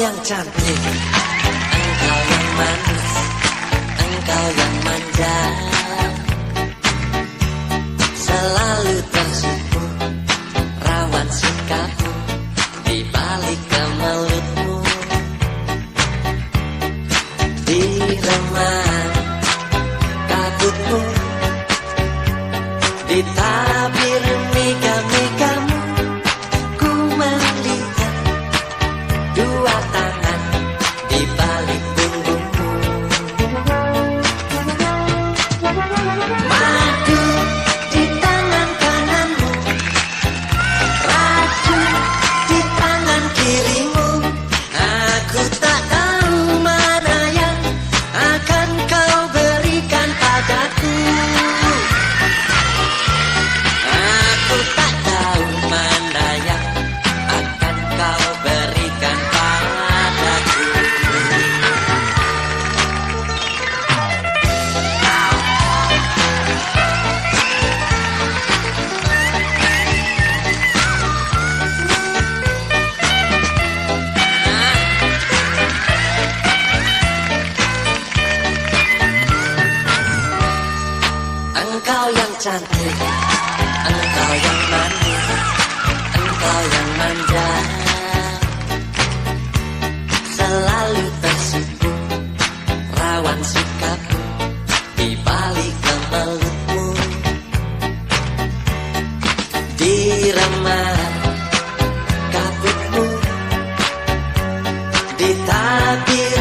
yang cantik, engkau yang manis, engkau yang manja, selalu tersipu rawan sikapmu di balik kemelutmu, di remah kabutmu, di tabir mega-megamu, ku melihat dua tangan di balik punggungmu. Madu di tangan kananmu, racun di tangan kirimu. Aku tak tahu mana yang akan kau berikan padaku. Aku tak tahu mana yang akan kau berikan padaku. Engkau yang cantik, engkau yang manis, engkau yang manja, selalu tersipu rawan sikapmu di balik kemelutmu, di remah kabutmu, di tabir